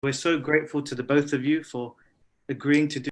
We're so grateful to the both of you for agreeing to do.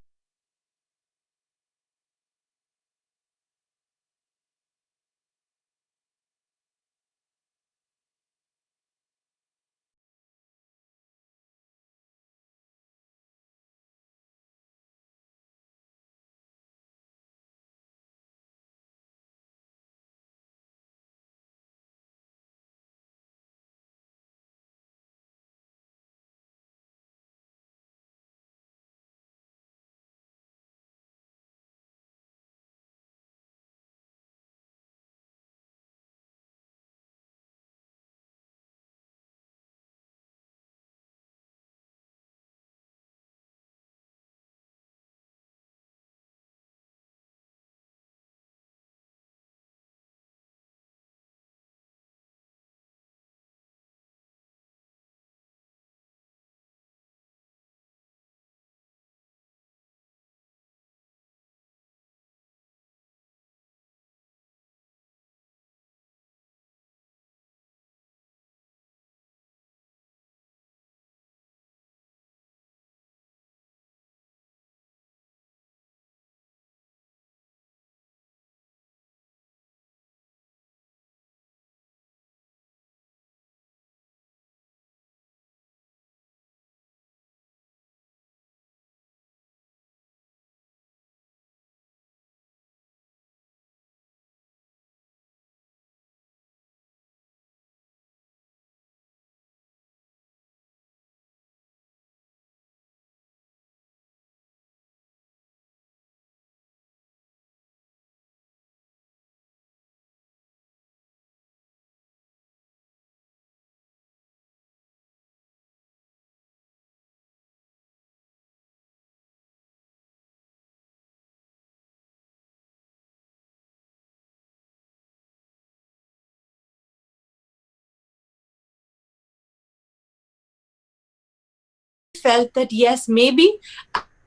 Felt that yes, maybe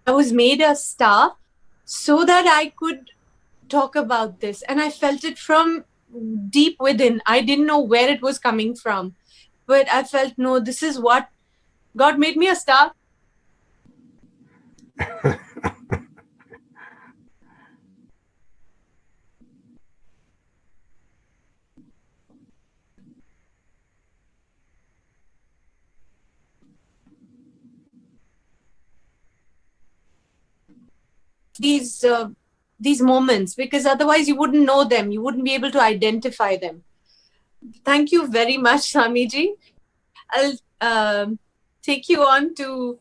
I was made a star so that I could talk about this. And I felt it from deep within. I didn't know where it was coming from, but I felt, no, this is what God made me a star. These these moments, because otherwise you wouldn't know them, you wouldn't be able to identify them. Thank you very much, Swamiji. I'll take you on to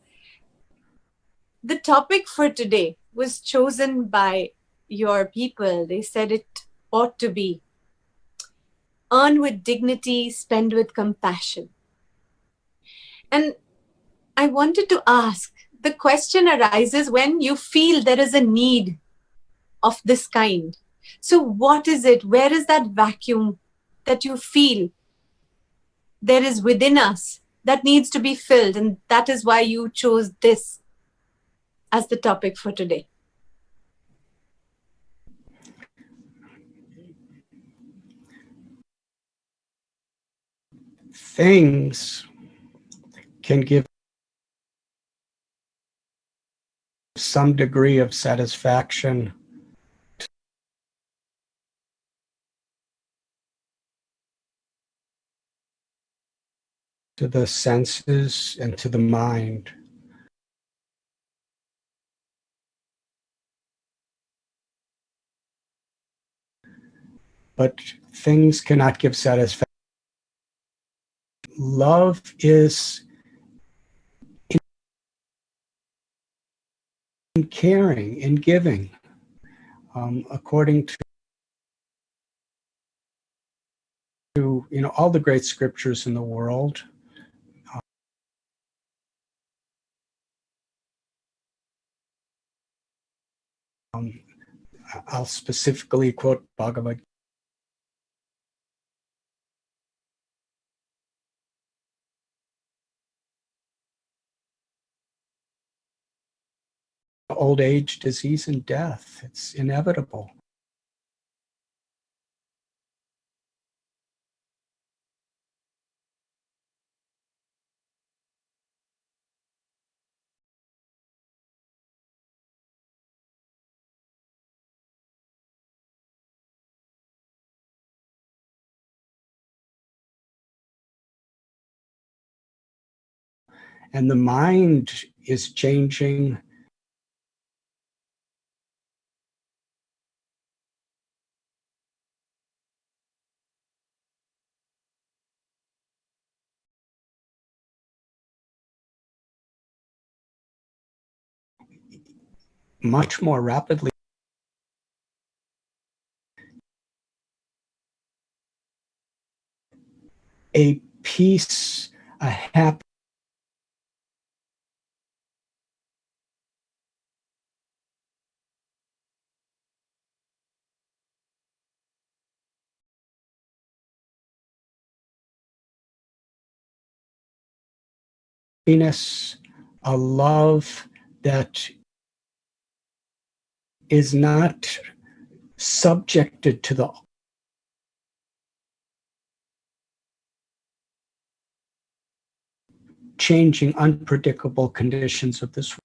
the topic for today. Was chosen by your people. They said it ought to be earn with dignity, spend with compassion. And I wanted to ask, the question arises when you feel there is a need of this kind. So, what is it? Where is that vacuum that you feel there is within us that needs to be filled? And that is why you chose this as the topic for today. Things can give some degree of satisfaction to the senses and to the mind. But things cannot give satisfaction. Love is in caring, in giving, according to all the great scriptures in the world. I'll specifically quote Bhagavad old age, disease, and death. It's inevitable. and the mind is changing. Much more rapidly. A peace, a happiness. A love that is not subjected to the changing, unpredictable conditions of this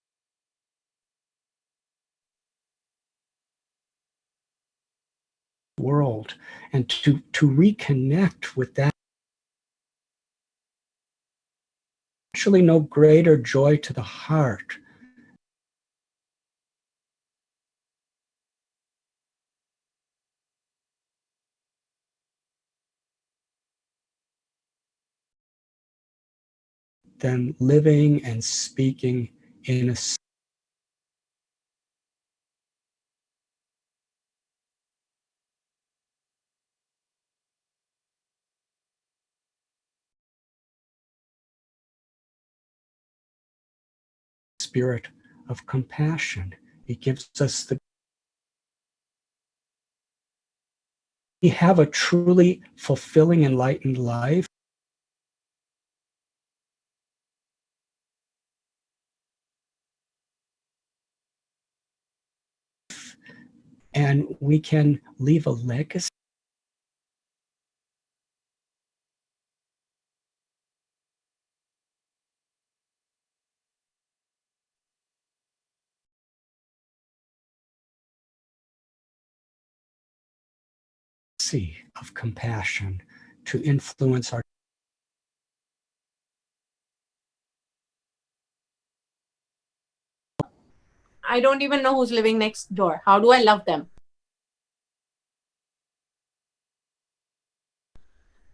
world, and to reconnect with that. Actually, no greater joy to the heart than living and speaking in a spirit of compassion. It gives us we have a truly fulfilling, enlightened life. And we can leave a legacy. Of compassion to influence our. I don't even know who's living next door. How do I love them?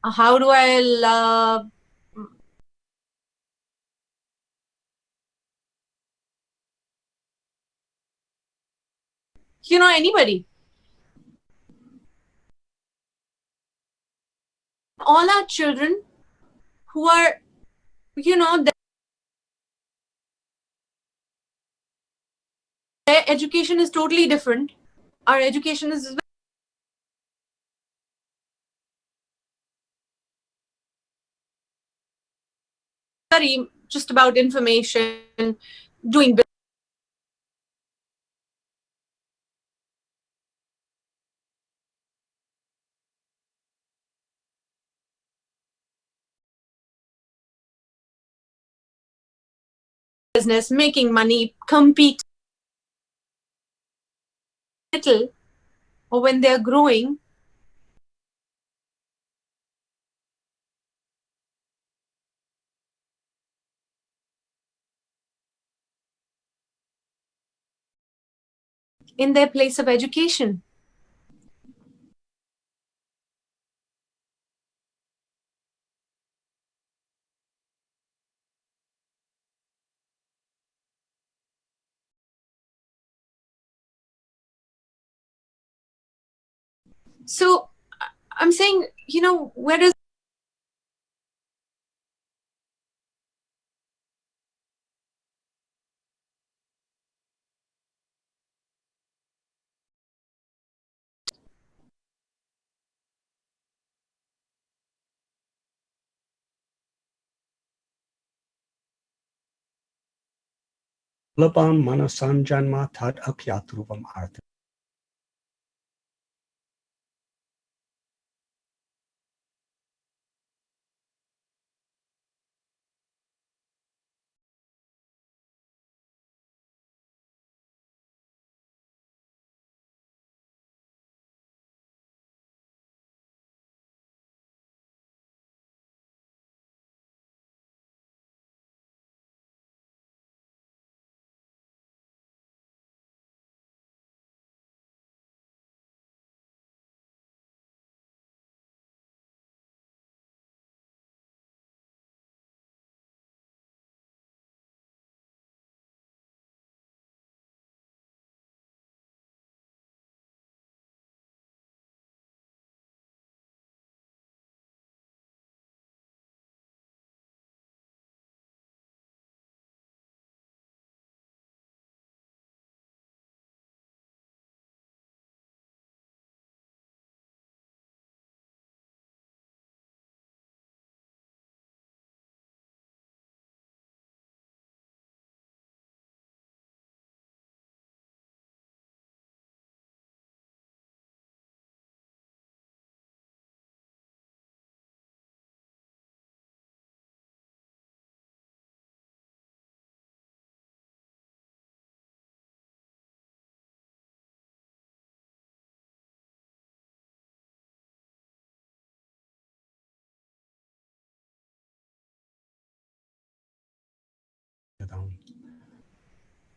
How do I love anybody? All our children who are, their education is totally different. Our education is very just about information, doing business, making money, compete little, or when they're growing, in their place of education. So I'm saying, where does Labam manasanjanma tad akyatruvam artha.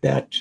that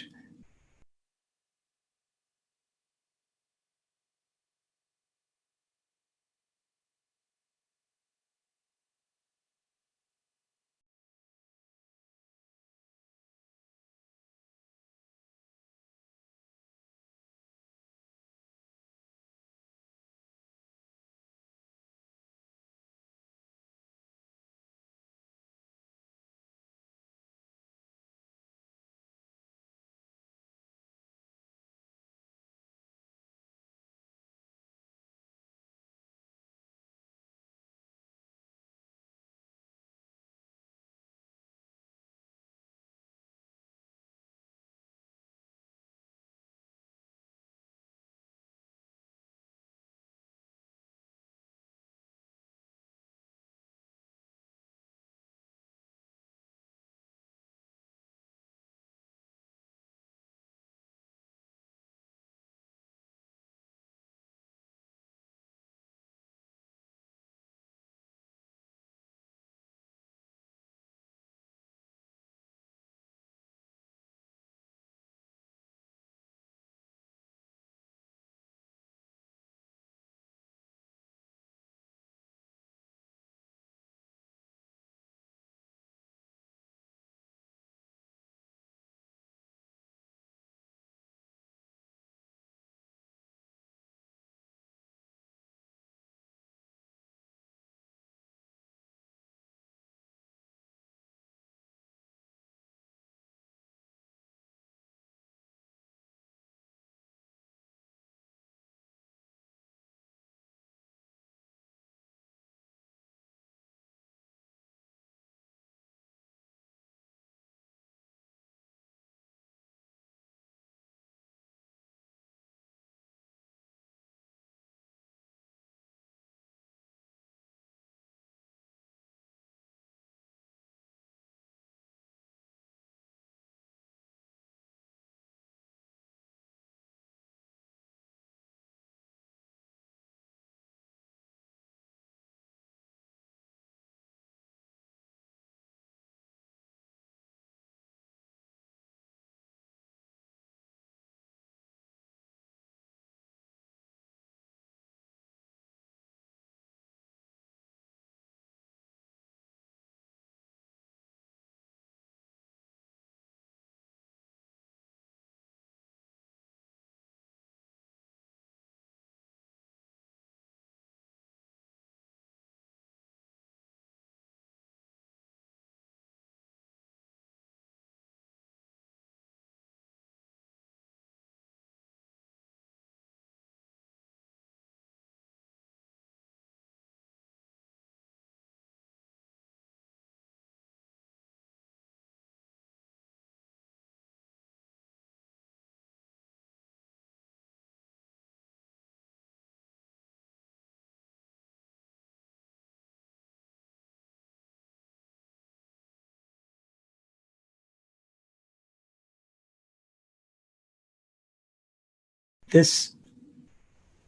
this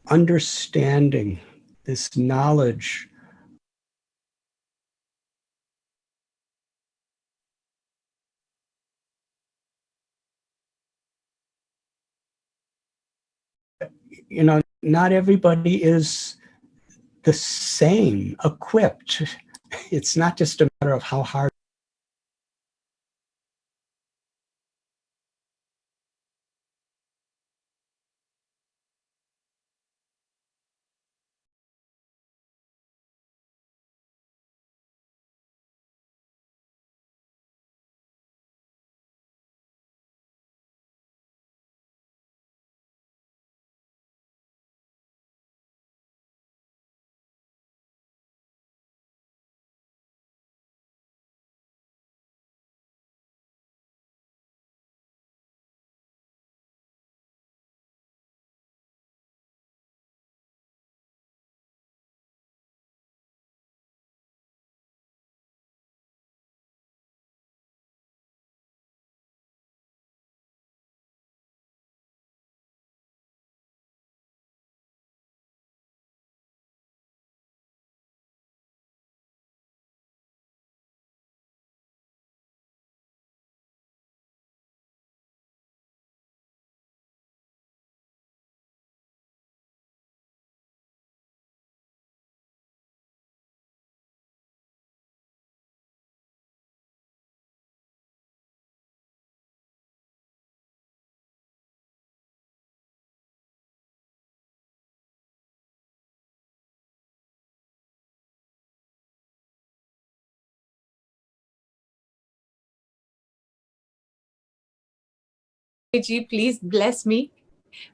understanding, this knowledge not everybody is the same equipped. It's not just a matter of how hard Ji, please bless me.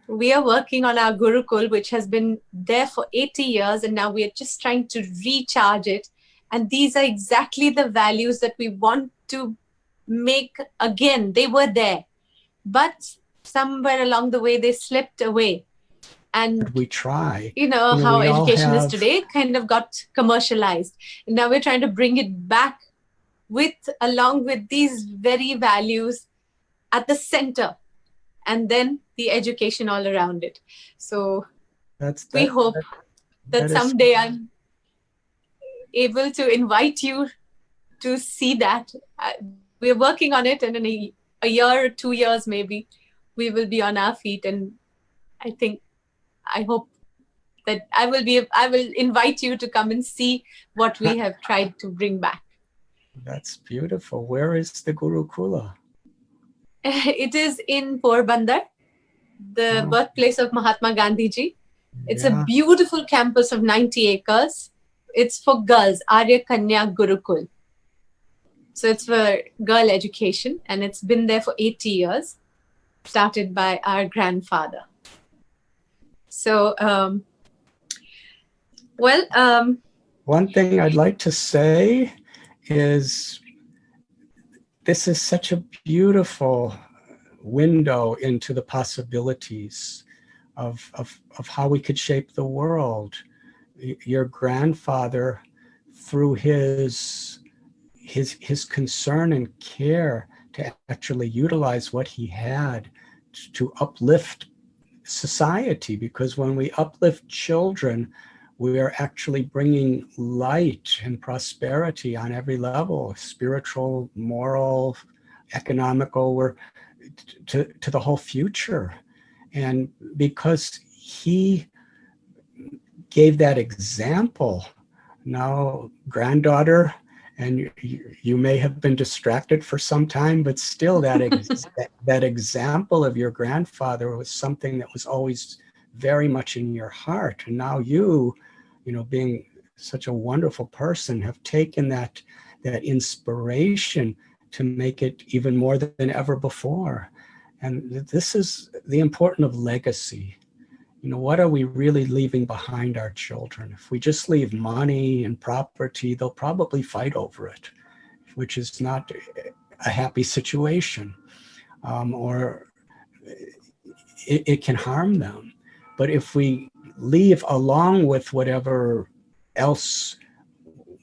We are working on our Gurukul, which has been there for 80 years, and now we are just trying to recharge it. And these are exactly the values that we want to make again. They were there, but somewhere along the way, they slipped away. And we try. How we all education is have- today, kind of got commercialized. And now we're trying to bring it back along with these very values at the center, and then the education all around it. So we hope that someday I'm able to invite you to see that. We're working on it, and in a year or 2 years, maybe, we will be on our feet. And I hope that I will invite you to come and see what we have tried to bring back. That's beautiful. Where is the Gurukula? It is in Porbandar, the birthplace of Mahatma Gandhi ji. It's a beautiful campus of 90 acres. It's for girls, Arya Kanya Gurukul. So it's for girl education, and it's been there for 80 years, started by our grandfather. So, one thing I'd like to say is this is such a beautiful window into the possibilities of how we could shape the world. Your grandfather, through his concern and care to actually utilize what he had to uplift society, because when we uplift children, we are actually bringing light and prosperity on every level, spiritual, moral, economical, we're to the whole future. And because he gave that example, now granddaughter, and you may have been distracted for some time, but still that example of your grandfather was something that was always very much in your heart. And now you being such a wonderful person, have taken that inspiration to make it even more than ever before. And this is the importance of legacy. What are we really leaving behind our children? If we just leave money and property, they'll probably fight over it, which is not a happy situation, or it can harm them. But if we leave along with whatever else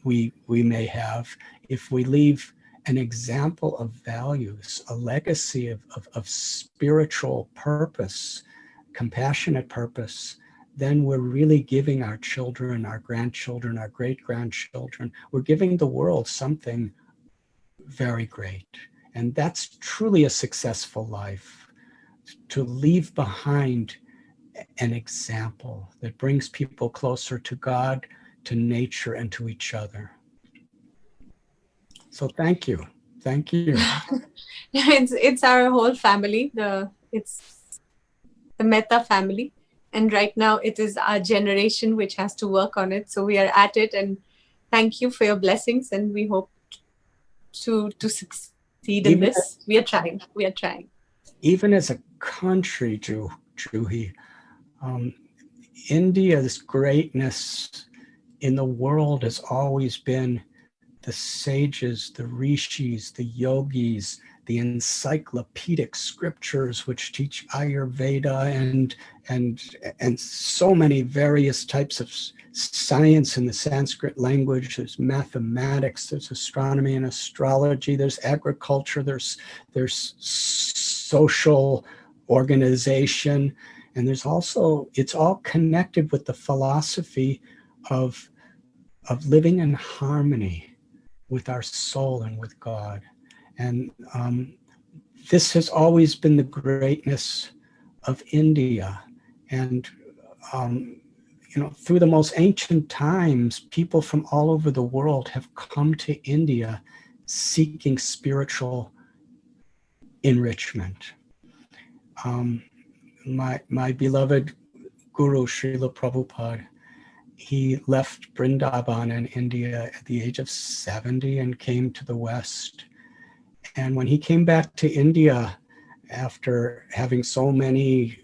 we may have, if we leave an example of values, a legacy of spiritual purpose, compassionate purpose, then we're really giving our children, our grandchildren, our great-grandchildren, we're giving the world something very great. And that's truly a successful life, to leave behind an example that brings people closer to God, to nature, and to each other. So thank you. Thank you. It's our whole family. It's the Mehta family. And right now it is our generation which has to work on it. So we are at it, and thank you for your blessings, and we hope to succeed in this. We are trying. Even as a country, Juhi, India's greatness in the world has always been the sages, the rishis, the yogis, the encyclopedic scriptures which teach Ayurveda and so many various types of science in the Sanskrit language. There's mathematics, there's astronomy and astrology, there's agriculture, there's social organization, and there's also, it's all connected with the philosophy of living in harmony with our soul and with God. And this has always been the greatness of India. And, through the most ancient times, people from all over the world have come to India seeking spiritual enrichment. My beloved Guru, Srila Prabhupada, he left Vrindavan in India at the age of 70 and came to the West. And when he came back to India after having so many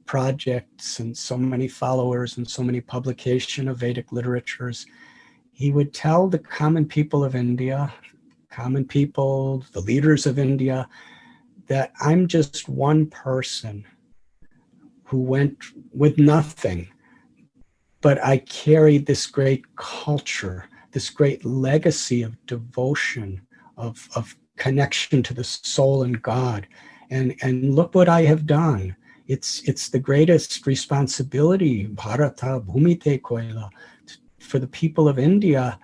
projects and so many followers and so many publication of Vedic literatures, he would tell the common people of India, common people, the leaders of India, that I'm just one person who went with nothing, but I carried this great culture, this great legacy of devotion, of connection to the soul and God. And look what I have done. It's the greatest responsibility, Bharata Bhumite Koila, for the people of India,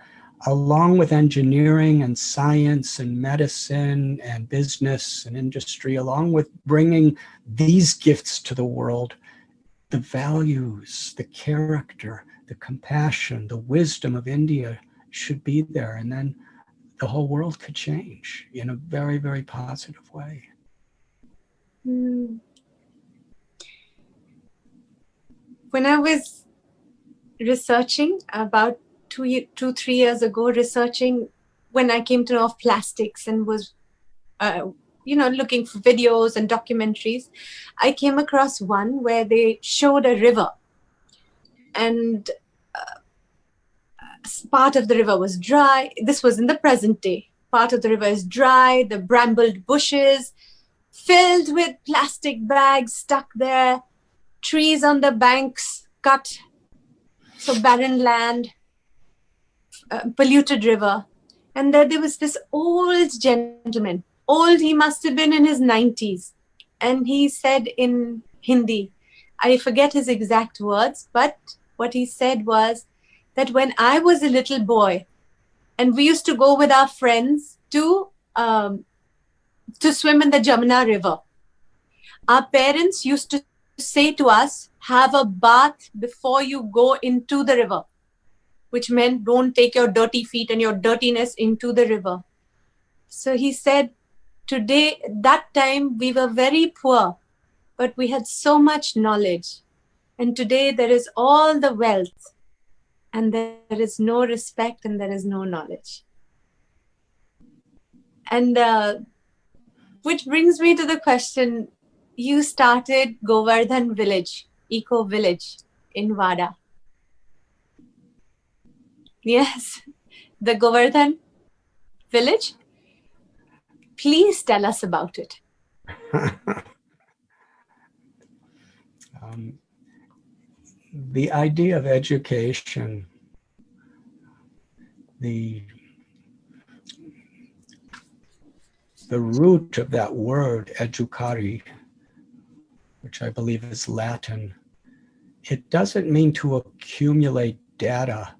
along with engineering and science and medicine and business and industry, along with bringing these gifts to the world, the values, the character, the compassion, the wisdom of India should be there. And then the whole world could change in a very, very positive way. When I was researching about 3 years ago, researching when I came to know of plastics and was, looking for videos and documentaries, I came across one where they showed a river, and part of the river was dry. This was in the present day. Part of the river is dry, the brambled bushes filled with plastic bags stuck there, trees on the banks cut, so barren land, polluted river. And there was this old gentleman, old, he must have been in his 90s. And he said in Hindi, I forget his exact words, but what he said was that when I was a little boy, and we used to go with our friends to swim in the Jamuna River, our parents used to say to us, have a bath before you go into the river, which meant don't take your dirty feet and your dirtiness into the river. So he said, today, that time we were very poor, but we had so much knowledge. And today there is all the wealth, and there is no respect, and there is no knowledge. And which brings me to the question, you started Govardhan Village, Eco Village in Vada. Yes, the Govardhan Village. Please tell us about it. The idea of education, the root of that word, educare, which I believe is Latin, it doesn't mean to accumulate data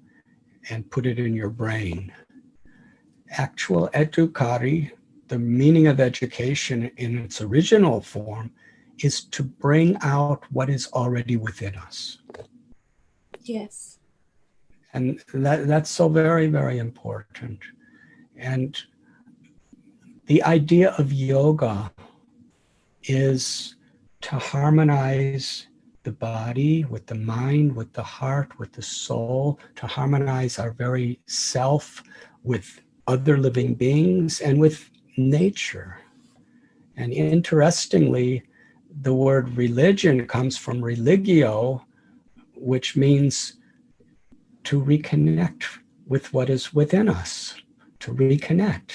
and put it in your brain. Actual educare, the meaning of education in its original form, is to bring out what is already within us. Yes. And that's so very, very important. And the idea of yoga is to harmonize the body with the mind, with the heart, with the soul, to harmonize our very self with other living beings and with nature. And interestingly, the word religion comes from religio, which means to reconnect with what is within us, to reconnect.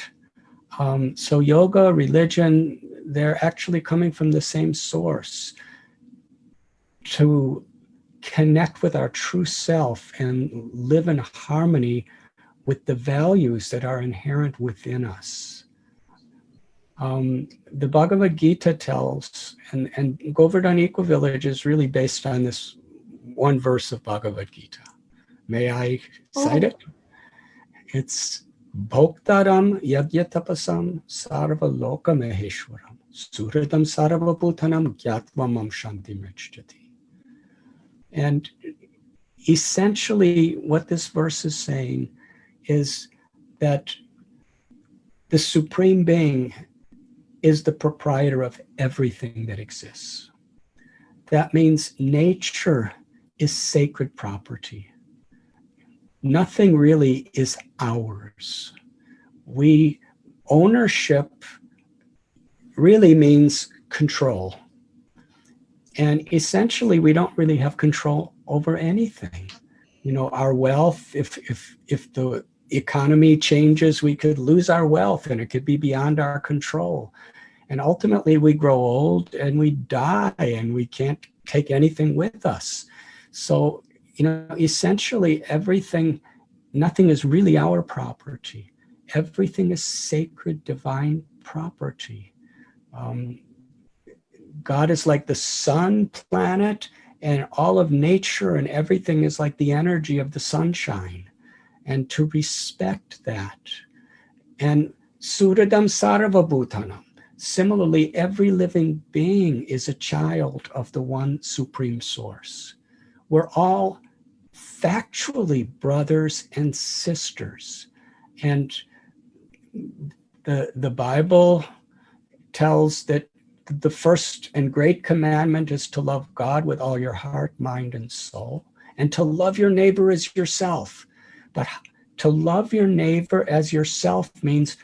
So yoga, religion, they're actually coming from the same source, to connect with our true self and live in harmony with the values that are inherent within us. The Bhagavad Gita tells, and Govardhan Eco Village is really based on this one verse of Bhagavad Gita. May I cite it? It's Bhoktaram Yagyatapasam Sarva Loka Maheshwaram Suhritam Sarva Bhutanam Gyatvam Shanti Mrichyati. And essentially what this verse is saying is that the Supreme Being is the proprietor of everything that exists. That means nature is sacred property. Nothing really is ours. Ownership really means control. And essentially, we don't really have control over anything. You know, our wealth, if the economy changes, we could lose our wealth and it could be beyond our control. And ultimately, we grow old and we die and we can't take anything with us. So, you know, essentially everything, nothing is really our property. Everything is sacred, divine property. God is like the sun, planet, and all of nature and everything is like the energy of the sunshine. And to respect that. And Suradam Sarvabhutanam. Similarly, every living being is a child of the one supreme source. We're all factually brothers and sisters. And the Bible tells that the first and great commandment is to love God with all your heart, mind, and soul, and to love your neighbor as yourself. But to love your neighbor as yourself means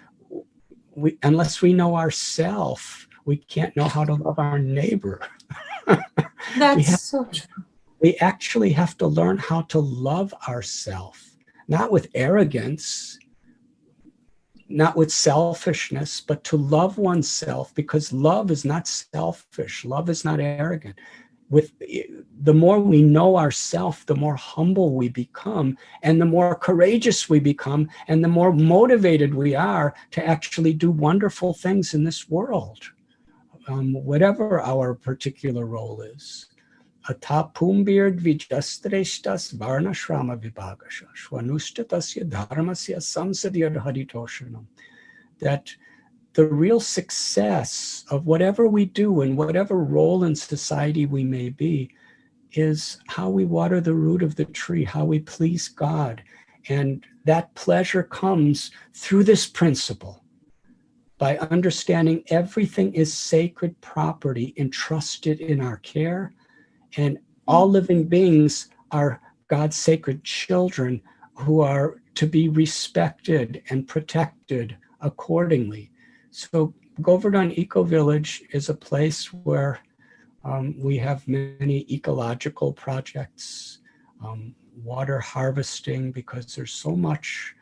unless we know ourselves, we can't know how to love our neighbor. That's so true. We actually have to learn how to love ourselves, not with arrogance, not with selfishness, but to love oneself, because love is not selfish. Love is not arrogant. The more we know ourselves, the more humble we become, and the more courageous we become, and the more motivated we are to actually do wonderful things in this world, whatever our particular role is. Atapumbir dvijastreshtas varnashrama vibhagasha shvanushtatasya dharmasya samsadyad haritoshanam. That the real success of whatever we do and whatever role in society we may be is how we water the root of the tree, how we please God. And that pleasure comes through this principle, by understanding everything is sacred property entrusted in our care, and all living beings are God's sacred children who are to be respected and protected accordingly. So Govardhan Eco Village is a place where we have many ecological projects, water harvesting, because there's so much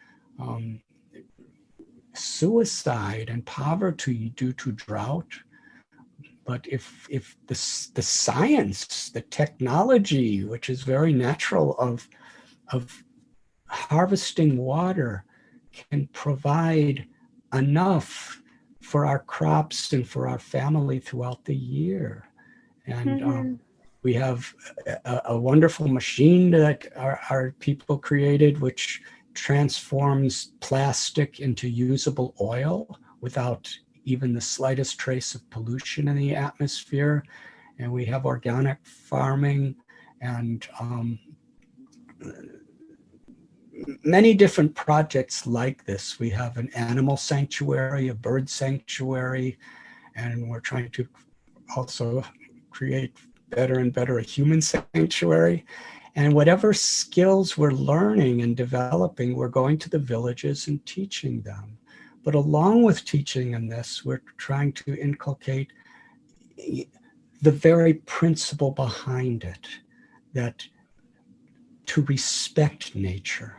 suicide and poverty due to drought. But if the science, the technology, which is very natural of harvesting water, can provide enough for our crops and for our family throughout the year. And we have a wonderful machine that our people created, which transforms plastic into usable oil without even the slightest trace of pollution in the atmosphere. And we have organic farming and many different projects like this. We have an animal sanctuary, a bird sanctuary, and we're trying to also create better and better a human sanctuary. And whatever skills we're learning and developing, we're going to the villages and teaching them. But along with teaching them this, we're trying to inculcate the very principle behind it, that to respect nature,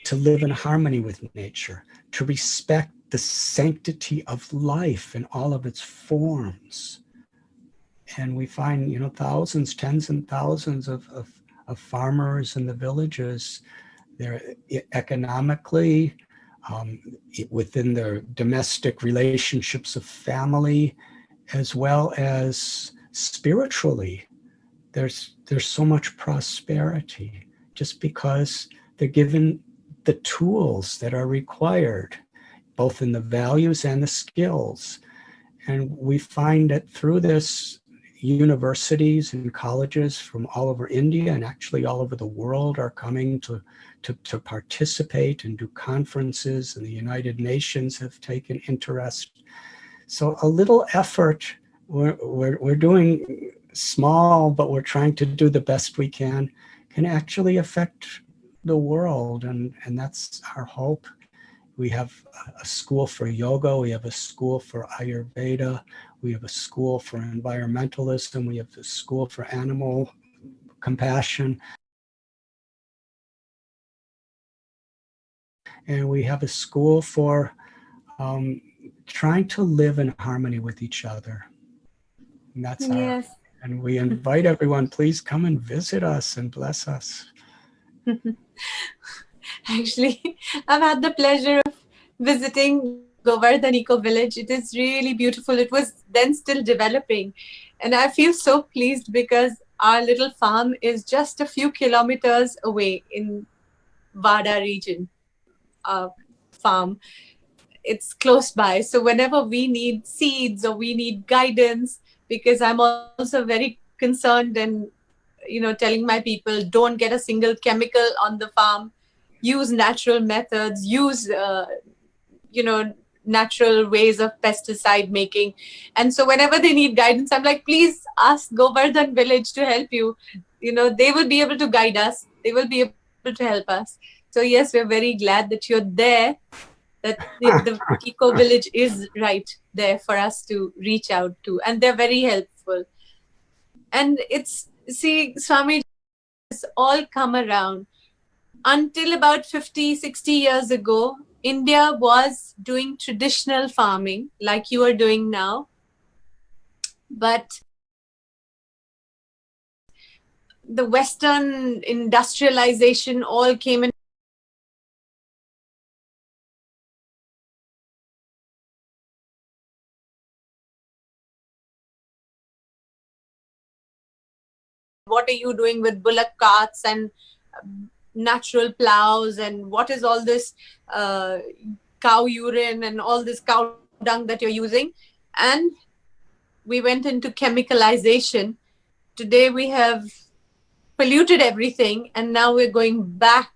to live in harmony with nature, to respect the sanctity of life in all of its forms. And we find, thousands, tens and thousands of farmers in the villages. They're economically, within their domestic relationships of family, as well as spiritually. There's so much prosperity just because they're given the tools that are required, both in the values and the skills. And we find that through this, universities and colleges from all over India and actually all over the world are coming to participate and do conferences, and the United Nations have taken interest. So a little effort, we're doing small, but we're trying to do the best we can actually affect the world, and that's our hope. We have a school for yoga. We have a school for Ayurveda. We have a school for environmentalism. We have a school for animal compassion. And we have a school for trying to live in harmony with each other. And that's Yes. and we invite everyone, please come and visit us and bless us. Actually, I've had the pleasure of visiting Govardhan Eco Village. It is really beautiful. It was then still developing. And I feel so pleased because our little farm is just a few kilometers away in Vada region. Farm. It's close by. So whenever we need seeds or we need guidance, because I'm also very concerned and telling my people, don't get a single chemical on the farm, use natural methods, use natural ways of pesticide making. And so whenever they need guidance, I'm like, please ask Govardhan village to help you. They will be able to guide us, they will be able to help us. So yes, we're very glad that you're there, that the eco village is right there for us to reach out to, and they're very helpful. And Swami, it's all come around. Until about 50, 60 years ago, India was doing traditional farming like you are doing now. But the Western industrialization all came in. What are you doing with bullock carts and natural plows, and what is all this cow urine and all this cow dung that you're using? And we went into chemicalization. Today we have polluted everything, and now we're going back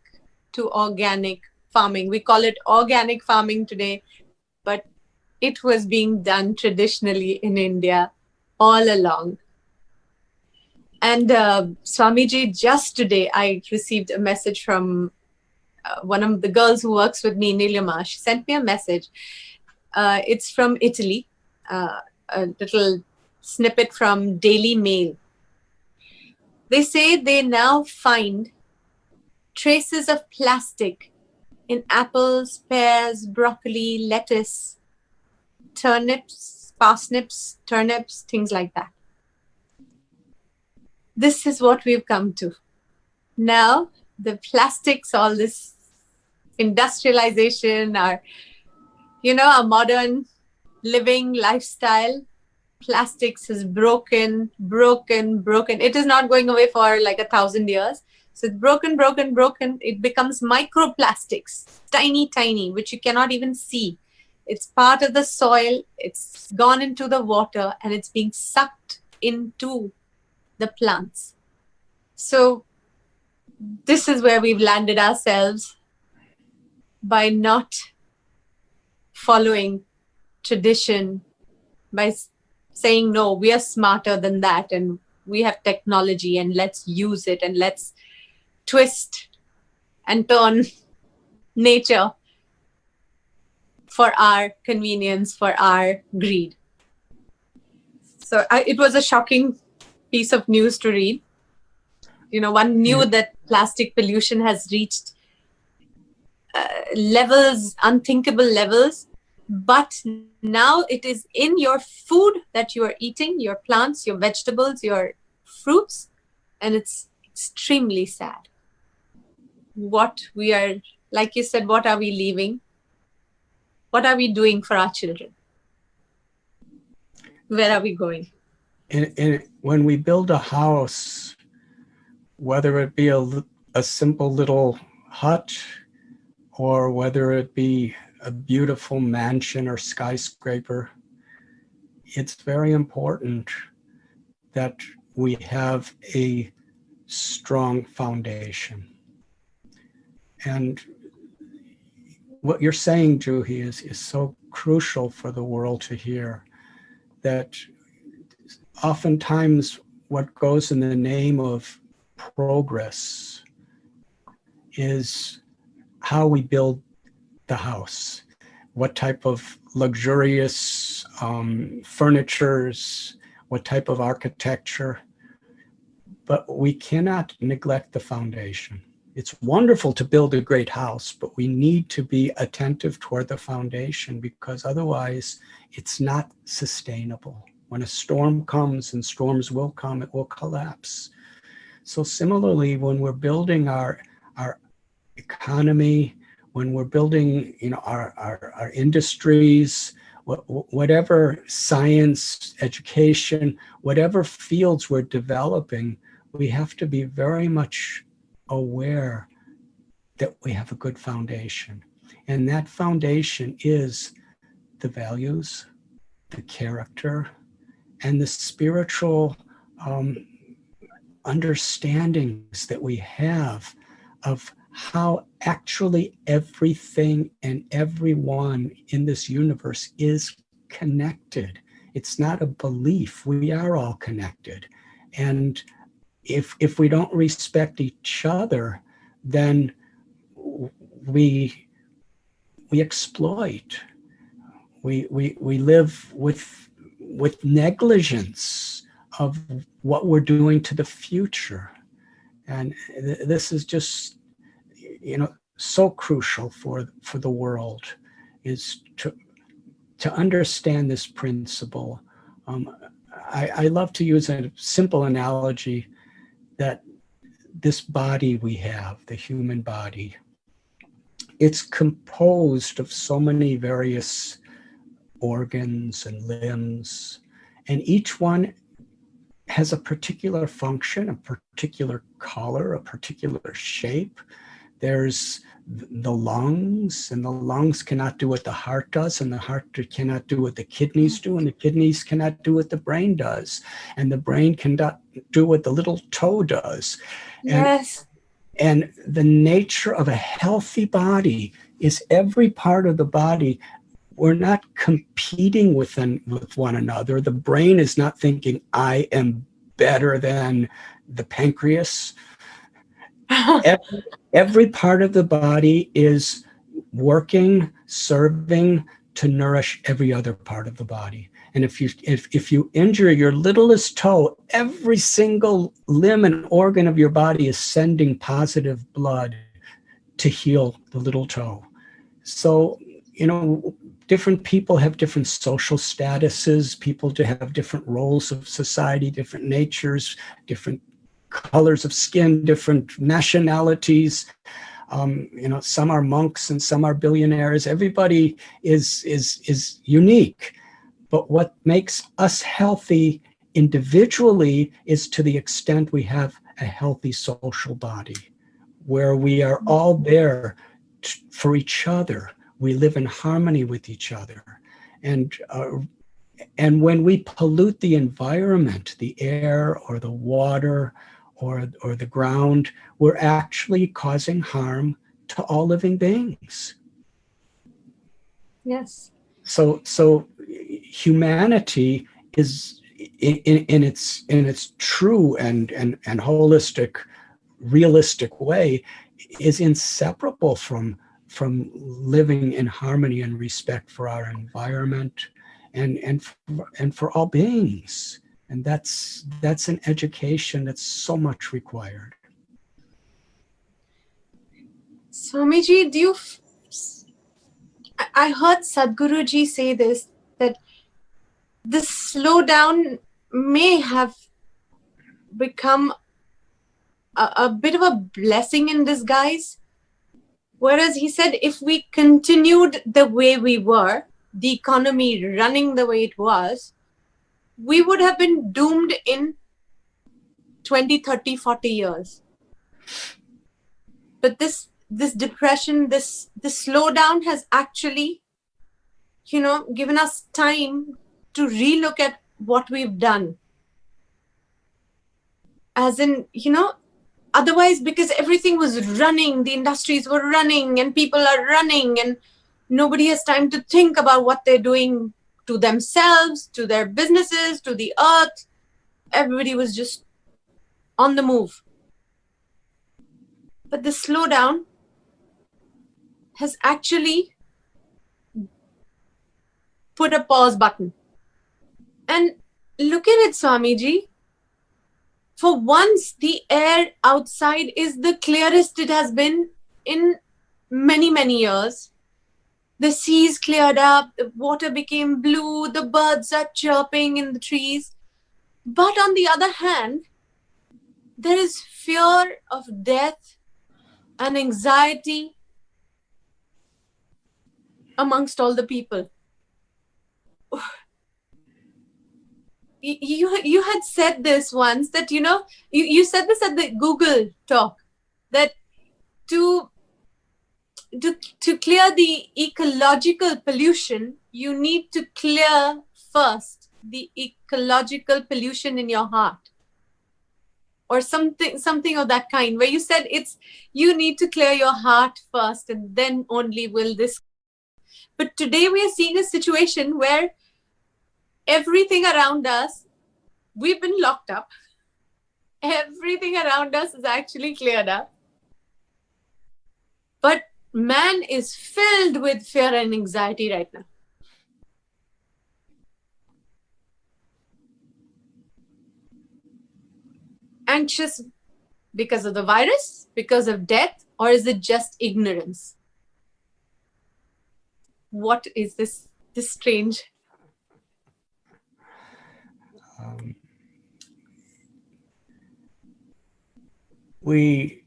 to organic farming. We call it organic farming today, but it was being done traditionally in India all along. And Swamiji, just today, I received a message from one of the girls who works with me, Nilima. She sent me a message. It's from Italy, a little snippet from Daily Mail. They say they now find traces of plastic in apples, pears, broccoli, lettuce, turnips, parsnips, turnips, things like that. This is what we've come to. Now, the plastics, all this industrialization, our modern living lifestyle, plastics is broken. It is not going away for like 1,000 years. So it's broken. It becomes microplastics, tiny, which you cannot even see. It's part of the soil. It's gone into the water and it's being sucked into the plants. So this is where we've landed ourselves by not following tradition, by saying, no, we are smarter than that and we have technology and let's use it and let's twist and turn nature for our convenience, for our greed. So it was a shocking piece of news to read. One knew that plastic pollution has reached levels, unthinkable levels, but now it is in your food that you are eating, your plants, your vegetables, your fruits, and it's extremely sad. What we are, like you said, what are we leaving? What are we doing for our children? Where are we going? And when we build a house, whether it be a simple little hut or whether it be a beautiful mansion or skyscraper, it's very important that we have a strong foundation. And what you're saying, Juhi, is so crucial for the world to hear, that oftentimes what goes in the name of progress is how we build the house, what type of luxurious furnitures, what type of architecture, but we cannot neglect the foundation. It's wonderful to build a great house, but we need to be attentive toward the foundation, because otherwise it's not sustainable. When a storm comes, and storms will come, it will collapse. So similarly, when we're building our economy, when we're building, our industries, whatever science, education, whatever fields we're developing, we have to be very much aware that we have a good foundation. And that foundation is the values, the character, and the spiritual understandings that we have of how actually everything and everyone in this universe is connected. It's not a belief. We are all connected. And if we don't respect each other, then we exploit. We live with negligence of what we're doing to the future. And this is just, so crucial for the world, is to understand this principle. I love to use a simple analogy that this body we have, the human body, it's composed of so many various organs and limbs, and each one has a particular function, a particular color, a particular shape. There's the lungs, and the lungs cannot do what the heart does, and the heart cannot do what the kidneys do, and the kidneys cannot do what the brain does, and the brain cannot do what the little toe does. Yes. And the nature of a healthy body is every part of the body, we're not competing with one another. The brain is not thinking, I am better than the pancreas. Every part of the body is working, serving to nourish every other part of the body. And if you injure your littlest toe, every single limb and organ of your body is sending positive blood to heal the little toe. So, different people have different social statuses. People have different roles of society, different natures, different colors of skin, different nationalities. Some are monks and some are billionaires. Everybody is unique. But what makes us healthy individually is to the extent we have a healthy social body, where we are all there for each other. We live in harmony with each other. And when we pollute the environment, the air or the water or the ground, we're actually causing harm to all living beings. Yes. So humanity is in its true and holistic, realistic way, is inseparable from living in harmony and respect for our environment and for all beings. And that's an education that's so much required. Swamiji, I heard Sadhguruji say this, that this slowdown may have become a bit of a blessing in disguise. Whereas he said, if we continued the way we were, the economy running the way it was, we would have been doomed in 20, 30, 40 years. But this depression, this slowdown has actually, given us time to relook at what we've done. As in, otherwise, because everything was running, the industries were running and people are running, and nobody has time to think about what they're doing to themselves, to their businesses, to the earth. Everybody was just on the move. But the slowdown has actually put a pause button. And look at it, Swamiji. For once, the air outside is the clearest it has been in many, many years. The seas cleared up, the water became blue, the birds are chirping in the trees. But on the other hand, there is fear of death and anxiety amongst all the people. You had said this once, that, you said this at the Google talk, that to clear the ecological pollution, you need to clear first the ecological pollution in your heart, or something of that kind, where you said you need to clear your heart first, and then only will this. But today we are seeing a situation where everything around us, we've been locked up. Everything around us is actually cleared up. But man is filled with fear and anxiety right now. Anxious because of the virus, because of death, or is it just ignorance? What is this strange? We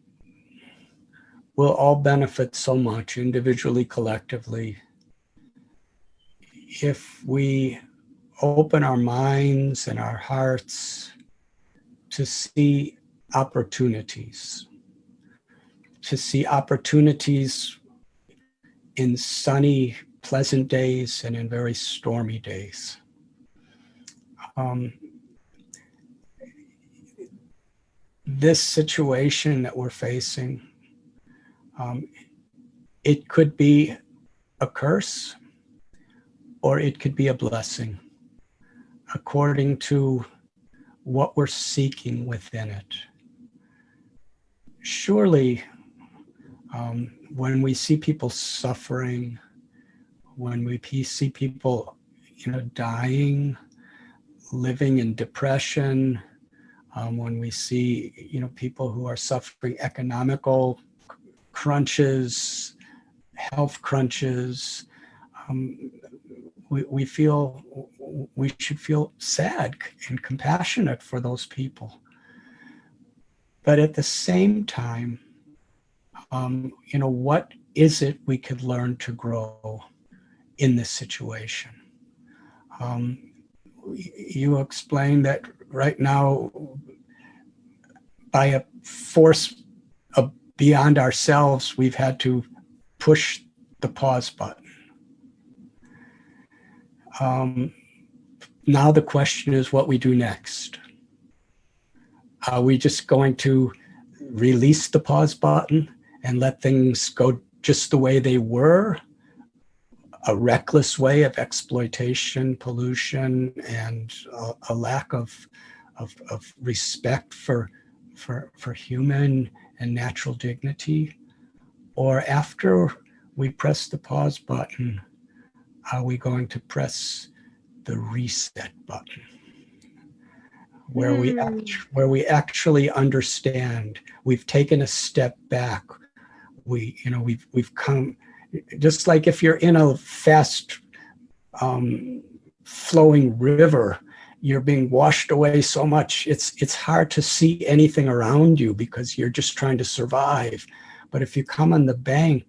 will all benefit so much, individually, collectively, if we open our minds and our hearts to see opportunities in sunny, pleasant days and in very stormy days. This situation that we're facing, it could be a curse or it could be a blessing, according to what we're seeking within it. Surely, when we see people suffering, when we see people, dying, living in depression, when we see, people who are suffering economical crunches, health crunches, we should feel sad and compassionate for those people. But at the same time, what is it we could learn to grow in this situation? You explained that right now, by a force beyond ourselves, we've had to push the pause button. Now the question is what we do next. Are we just going to release the pause button and let things go just the way they were? A reckless way of exploitation, pollution, and a lack of respect for human and natural dignity? Or after we press the pause button, are we going to press the reset button, where we actually understand we've taken a step back? We've come, just like if you're in a fast flowing river, you're being washed away so much, it's hard to see anything around you because you're just trying to survive. But if you come on the bank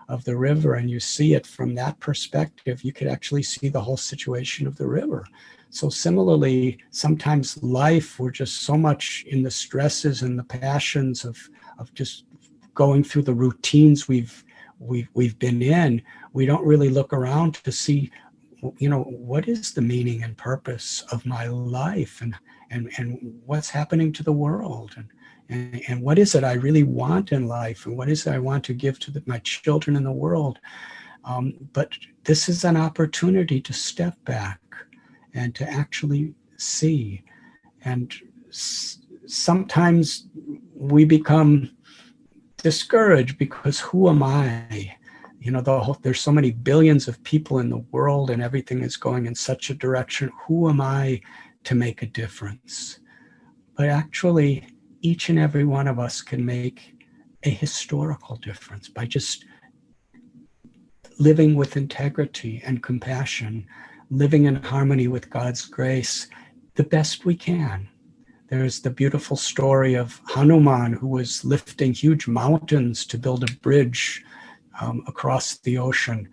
of the river and you see it from that perspective, you could actually see the whole situation of the river. So similarly, sometimes life, we're just so much in the stresses and the passions of just going through the routines we've been in. We don't really look around to see, what is the meaning and purpose of my life, and what's happening to the world, and what is it I really want in life, and what is it I want to give to my children in the world. But this is an opportunity to step back and to actually see. And sometimes we become discouraged because who am I? there's so many billions of people in the world and everything is going in such a direction. Who am I to make a difference? But actually, each and every one of us can make a historical difference by just living with integrity and compassion, living in harmony with God's grace the best we can. There's the beautiful story of Hanuman, who was lifting huge mountains to build a bridge across the ocean.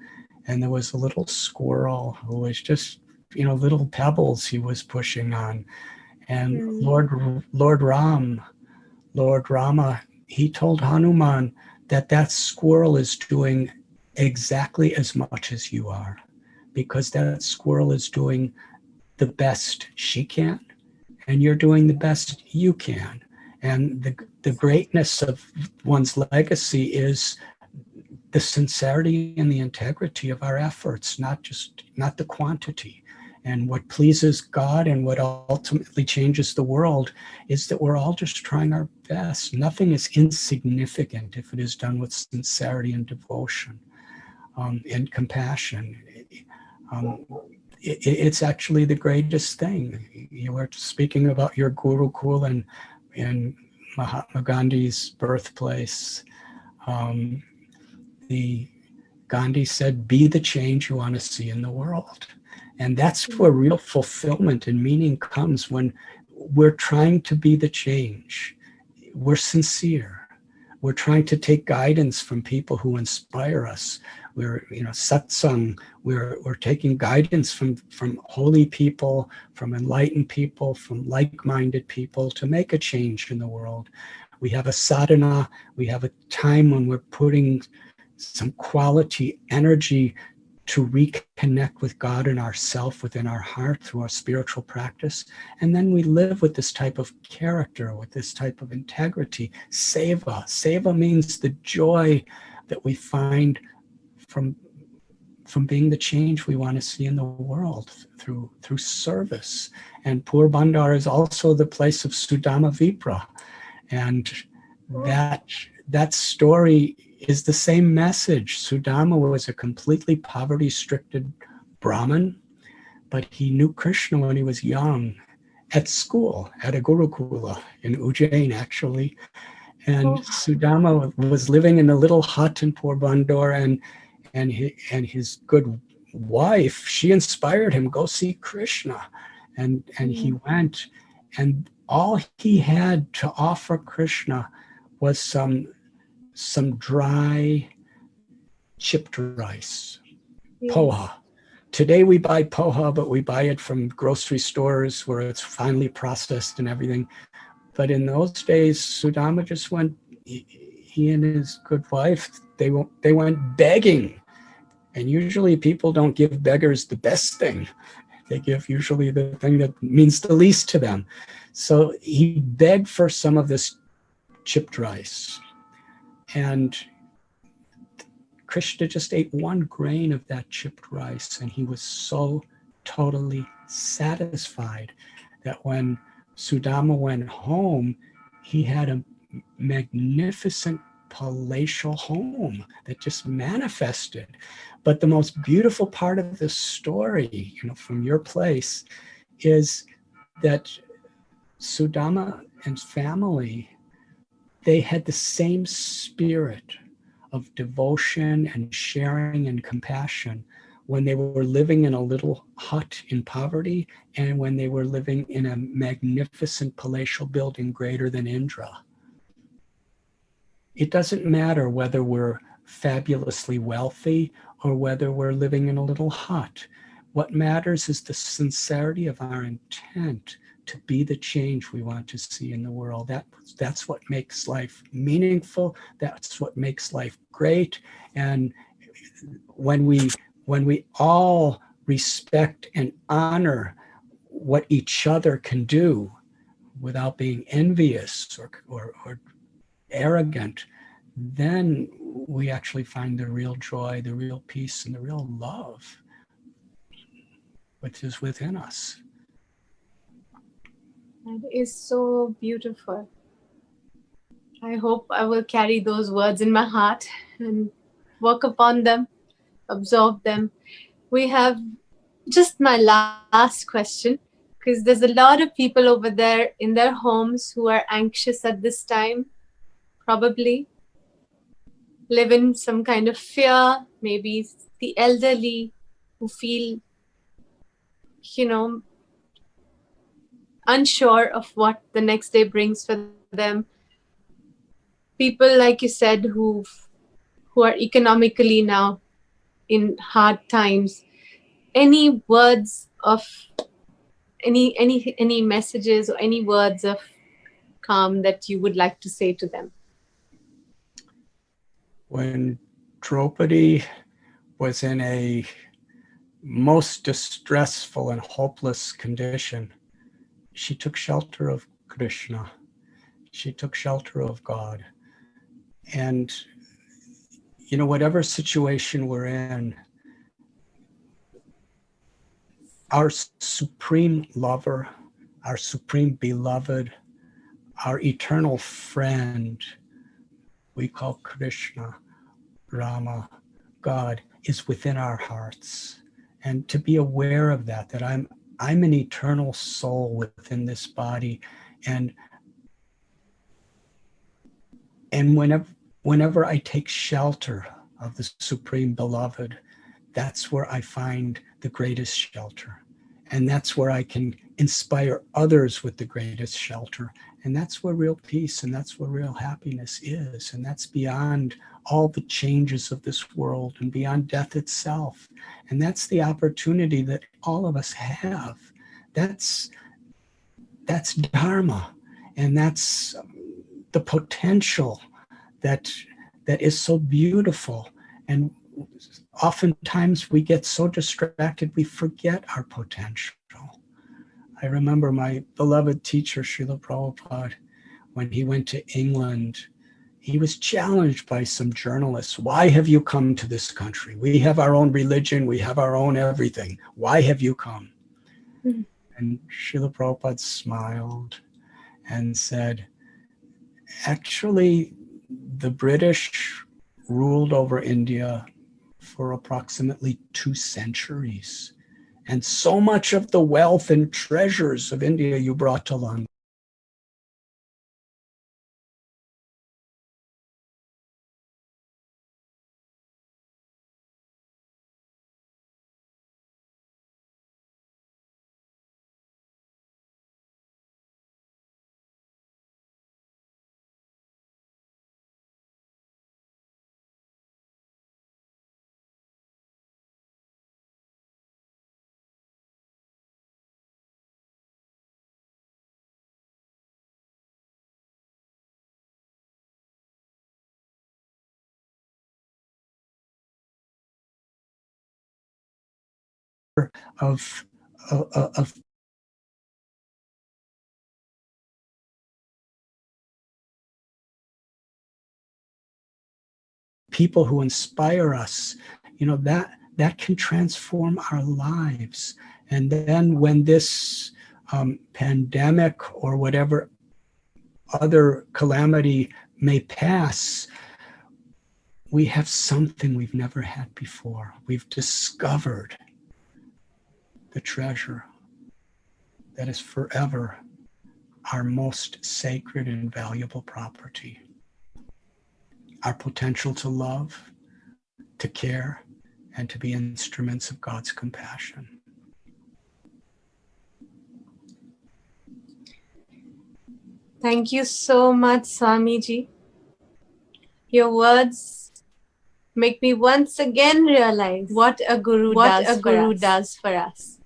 And there was a little squirrel who was just, little pebbles he was pushing on. And Lord Rama, he told Hanuman that squirrel is doing exactly as much as you are, because that squirrel is doing the best she can, and you're doing the best you can. And the greatness of one's legacy is the sincerity and the integrity of our efforts, not the quantity. And what pleases God and what ultimately changes the world is that we're all just trying our best. Nothing is insignificant if it is done with sincerity and devotion and compassion. It's actually the greatest thing. You were speaking about your Gurukul in Mahatma Gandhi's birthplace. Gandhi said, be the change you want to see in the world. And that's where real fulfillment and meaning comes, when we're trying to be the change. We're sincere. We're trying to take guidance from people who inspire us. We're, satsang. We're taking guidance from holy people, from enlightened people, from like-minded people to make a change in the world. We have a sadhana. We have a time when we're putting some quality energy to reconnect with God and ourself within our heart through our spiritual practice. And then we live with this type of character, with this type of integrity. Seva. Seva means the joy that we find from being the change we want to see in the world through service. And Porbandar is also the place of Sudama Vipra. And that story is the same message. Sudama was a completely poverty-stricken Brahmin, but he knew Krishna when he was young, at school, at a Gurukula in Ujjain, actually. And Sudama was living in a little hut in Porbandar, and his good wife, she inspired him, go see Krishna. And he went, and all he had to offer Krishna was some dry chipped rice, poha. Today we buy poha, but we buy it from grocery stores where it's finely processed and everything. But in those days, Sudama just went, he and his good wife, they went begging. And usually people don't give beggars the best thing. They give usually the thing that means the least to them. So he begged for some of this chipped rice. And Krishna just ate one grain of that chipped rice, and he was so totally satisfied that when Sudama went home, he had a magnificent palatial home that just manifested. But the most beautiful part of this story, from your place, is that Sudama and family, they had the same spirit of devotion and sharing and compassion when they were living in a little hut in poverty and when they were living in a magnificent palatial building greater than Indra. It doesn't matter whether we're fabulously wealthy or whether we're living in a little hut. What matters is the sincerity of our intent to be the change we want to see in the world. That's what makes life meaningful. That's what makes life great. And when we all respect and honor what each other can do without being envious or arrogant, then we actually find the real joy, the real peace, and the real love which is within us. That is so beautiful. I hope I will carry those words in my heart and work upon them, absorb them. We have just my last question, because there's a lot of people over there in their homes who are anxious at this time, probably live in some kind of fear, maybe the elderly who feel, unsure of what the next day brings for them. People, like you said, who are economically now in hard times. Any words of any messages or any words of calm that you would like to say to them? When Draupadi was in a most distressful and hopeless condition, she took shelter of Krishna. She took shelter of God. And, whatever situation we're in, our supreme lover, our supreme beloved, our eternal friend, we call Krishna, Rama, God, is within our hearts. And to be aware of that I'm an eternal soul within this body. And whenever I take shelter of the Supreme Beloved, that's where I find the greatest shelter. And that's where I can inspire others with the greatest shelter. And that's where real peace and that's where real happiness is. And that's beyond all the changes of this world and beyond death itself. And that's the opportunity that all of us have. That's Dharma. And that's the potential that is so beautiful. And oftentimes we get so distracted, we forget our potential. I remember my beloved teacher, Srila Prabhupada, when he went to England, he was challenged by some journalists. Why have you come to this country? We have our own religion. We have our own everything. Why have you come? Mm-hmm. And Srila Prabhupada smiled and said, actually, the British ruled over India for approximately 2 centuries. And so much of the wealth and treasures of India you brought to London. Of people who inspire us, that can transform our lives. And then when this pandemic or whatever other calamity may pass, we have something we've never had before. We've discovered the treasure that is forever our most sacred and valuable property. Our potential to love, to care, and to be instruments of God's compassion. Thank you so much, Swamiji. Your words make me once again realize what a guru does for us.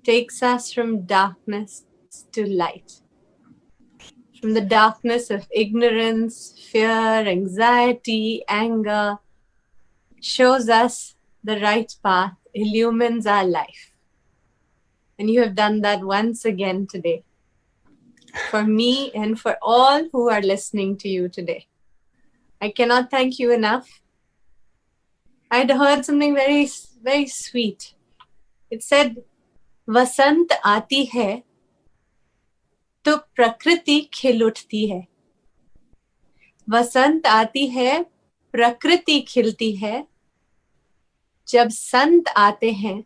Takes us from darkness to light. From the darkness of ignorance, fear, anxiety, anger, shows us the right path, illumines our life. And you have done that once again today. For me and for all who are listening to you today. I cannot thank you enough. I had heard something very, very sweet. It said, Vasant aati hai, to prakriti khil uthti hai. Vasant aati hai, प्रकृति खिलती है, जब संत आते हैं,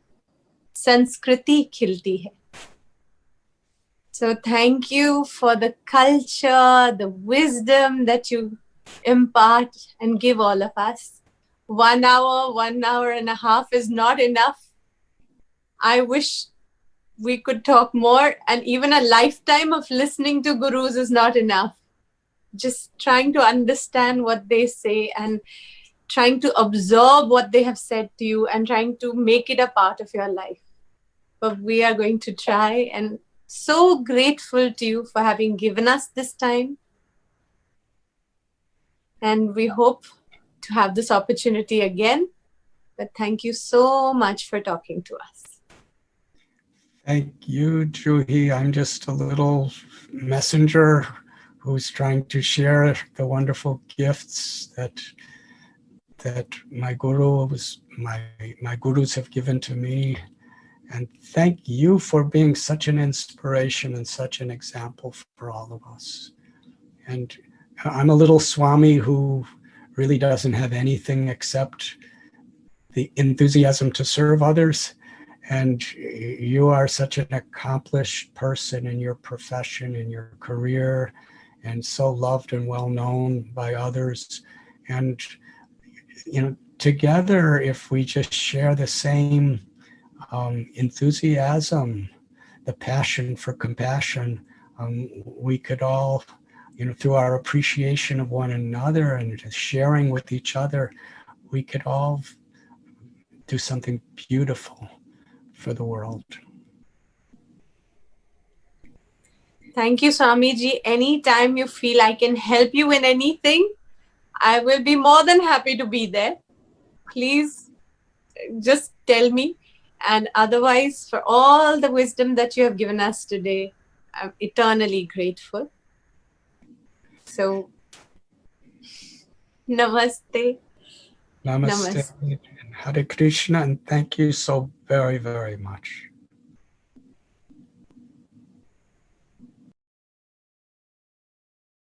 संस्कृति खिलती है. So thank you for the culture, the wisdom that you impart and give all of us. 1 hour, 1 hour and a half is not enough. I wish we could talk more, and even a lifetime of listening to gurus is not enough. Just trying to understand what they say and trying to absorb what they have said to you and trying to make it a part of your life. But we are going to try, and so grateful to you for having given us this time. And we hope to have this opportunity again. But thank you so much for talking to us. Thank you, Juhi. I'm just a little messenger who's trying to share the wonderful gifts that my gurus have given to me. And thank you for being such an inspiration and such an example for all of us. And I'm a little Swami who really doesn't have anything except the enthusiasm to serve others. And you are such an accomplished person in your profession, in your career, and so loved and well known by others. And, you know, together, if we just share the same enthusiasm, the passion for compassion, we could all, you know, through our appreciation of one another and just sharing with each other, we could all do something beautiful for the world. Thank you, Swamiji. Anytime you feel I can help you in anything, I will be more than happy to be there. Please just tell me. And otherwise, for all the wisdom that you have given us today, I'm eternally grateful. So, namaste. Namaste. Hare Krishna, and thank you so very, very much.